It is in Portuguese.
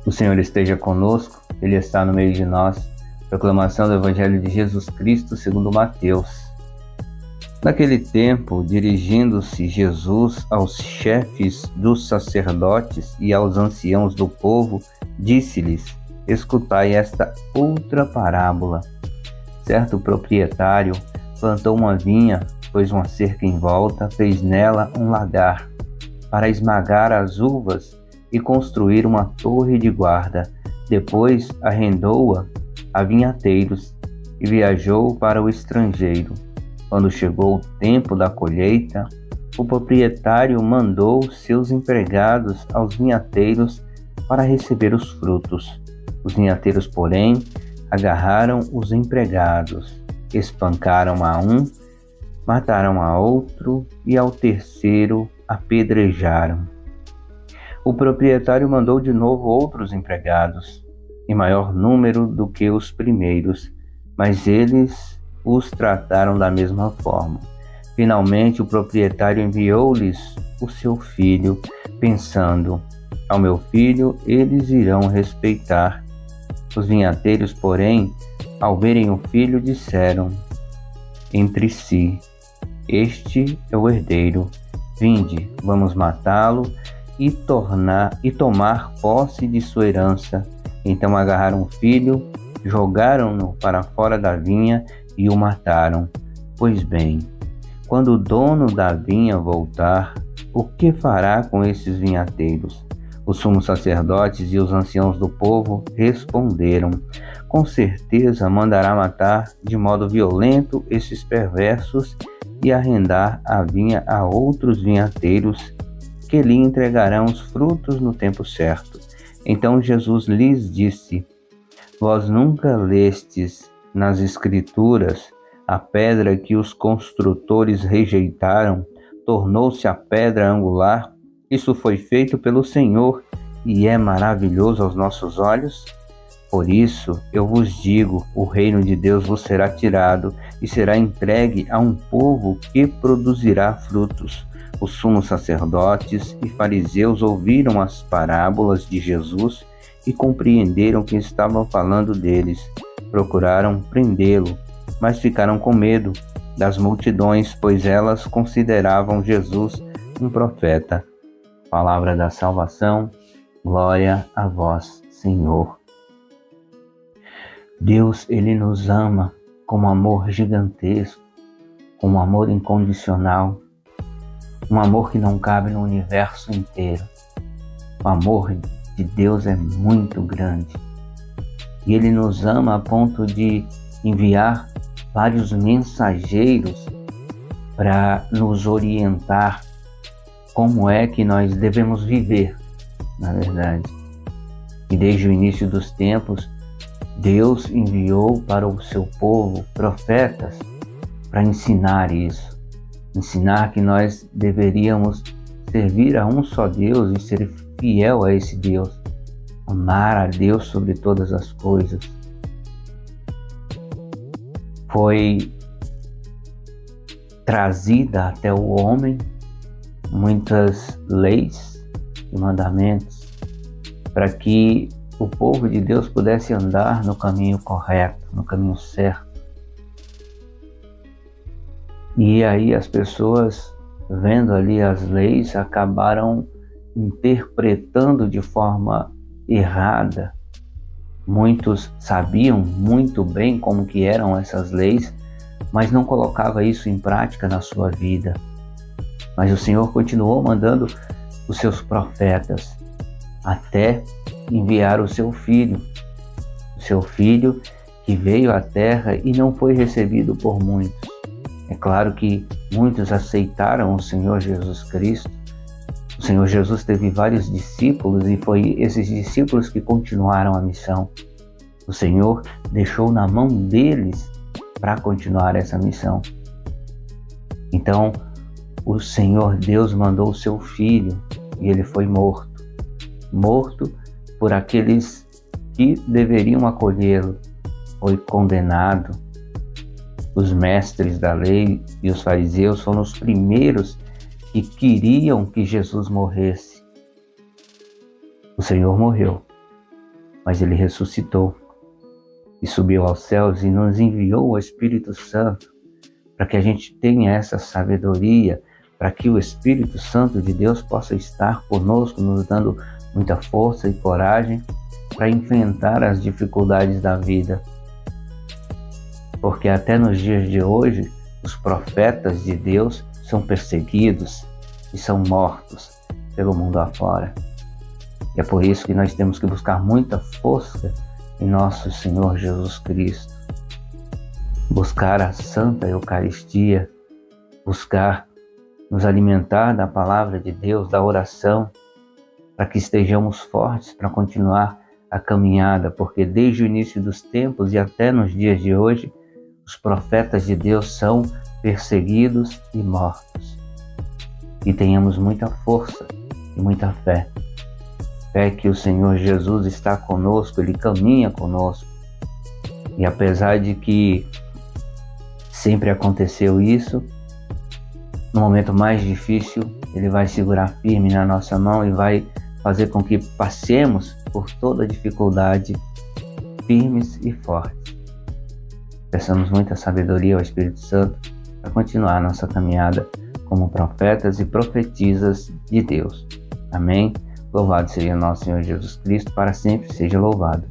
O Senhor esteja conosco, Ele está no meio de nós. Proclamação do Evangelho de Jesus Cristo segundo Mateus. Naquele tempo, dirigindo-se Jesus aos chefes dos sacerdotes e aos anciãos do povo, disse-lhes: escutai esta outra parábola. Certo proprietário plantou uma vinha, pôs uma cerca em volta, fez nela um lagar, para esmagar as uvas e construir uma torre de guarda. Depois arrendou-a a vinhateiros e viajou para o estrangeiro. Quando chegou o tempo da colheita, o proprietário mandou seus empregados aos vinhateiros para receber os frutos. Os vinhateiros, porém, agarraram os empregados, espancaram a um, mataram a outro e ao terceiro apedrejaram. O proprietário mandou de novo outros empregados, em maior número do que os primeiros, mas eles os trataram da mesma forma. Finalmente, o proprietário enviou-lhes o seu filho, pensando: ao meu filho eles irão respeitar. Os vinhateiros, porém, ao verem o filho, disseram entre si: este é o herdeiro, vinde, vamos matá-lo e tomar posse de sua herança. Então agarraram o filho, jogaram-no para fora da vinha e o mataram. Pois bem, quando o dono da vinha voltar, o que fará com esses vinhateiros? Os sumos sacerdotes e os anciãos do povo responderam: com certeza mandará matar de modo violento esses perversos e arrendar a vinha a outros vinhateiros, que lhe entregarão os frutos no tempo certo. Então Jesus lhes disse: vós nunca lestes nas Escrituras: a pedra que os construtores rejeitaram tornou-se a pedra angular? Isso foi feito pelo Senhor e é maravilhoso aos nossos olhos? Por isso eu vos digo, o reino de Deus vos será tirado e será entregue a um povo que produzirá frutos. Os sumos sacerdotes e fariseus ouviram as parábolas de Jesus e compreenderam que estavam falando deles. Procuraram prendê-lo, mas ficaram com medo das multidões, pois elas consideravam Jesus um profeta. Palavra da salvação, glória a vós, Senhor. Deus, Ele nos ama com um amor gigantesco, com um amor incondicional, um amor que não cabe no universo inteiro. O amor de Deus é muito grande. E Ele nos ama a ponto de enviar vários mensageiros para nos orientar como é que nós devemos viver, na verdade. E desde o início dos tempos, Deus enviou para o seu povo profetas para ensinar isso. Ensinar que nós deveríamos servir a um só Deus e ser fiel a esse Deus. Amar a Deus sobre todas as coisas. Foi trazida até o homem muitas leis e mandamentos para que o povo de Deus pudesse andar no caminho correto, no caminho certo. E aí as pessoas, vendo ali as leis, acabaram interpretando de forma errada. Muitos sabiam muito bem como que eram essas leis, mas não colocava isso em prática na sua vida. Mas o Senhor continuou mandando os seus profetas até enviar o seu filho que veio à terra e não foi recebido por muitos. É claro que muitos aceitaram o Senhor Jesus Cristo. O Senhor Jesus teve vários discípulos e foi esses discípulos que continuaram a missão. O Senhor deixou na mão deles para continuar essa missão. Então, o Senhor Deus mandou o seu Filho e ele foi morto. Morto por aqueles que deveriam acolhê-lo. Foi condenado. Os mestres da lei e os fariseus foram os primeiros que queriam que Jesus morresse. O Senhor morreu, mas ele ressuscitou e subiu aos céus e nos enviou o Espírito Santo para que a gente tenha essa sabedoria, para que o Espírito Santo de Deus possa estar conosco, nos dando muita força e coragem para enfrentar as dificuldades da vida. Porque até nos dias de hoje, os profetas de Deus são perseguidos e são mortos pelo mundo afora. E é por isso que nós temos que buscar muita força em nosso Senhor Jesus Cristo. Buscar a Santa Eucaristia, buscar nos alimentar da palavra de Deus, da oração, para que estejamos fortes para continuar a caminhada, porque desde o início dos tempos e até nos dias de hoje, os profetas de Deus são perseguidos e mortos. E tenhamos muita força e muita fé. Fé que o Senhor Jesus está conosco, Ele caminha conosco. E apesar de que sempre aconteceu isso, no momento mais difícil, Ele vai segurar firme na nossa mão e vai fazer com que passemos por toda dificuldade firmes e fortes. Peçamos muita sabedoria ao Espírito Santo para continuar a nossa caminhada como profetas e profetisas de Deus. Amém? Louvado seja nosso Senhor Jesus Cristo, para sempre seja louvado.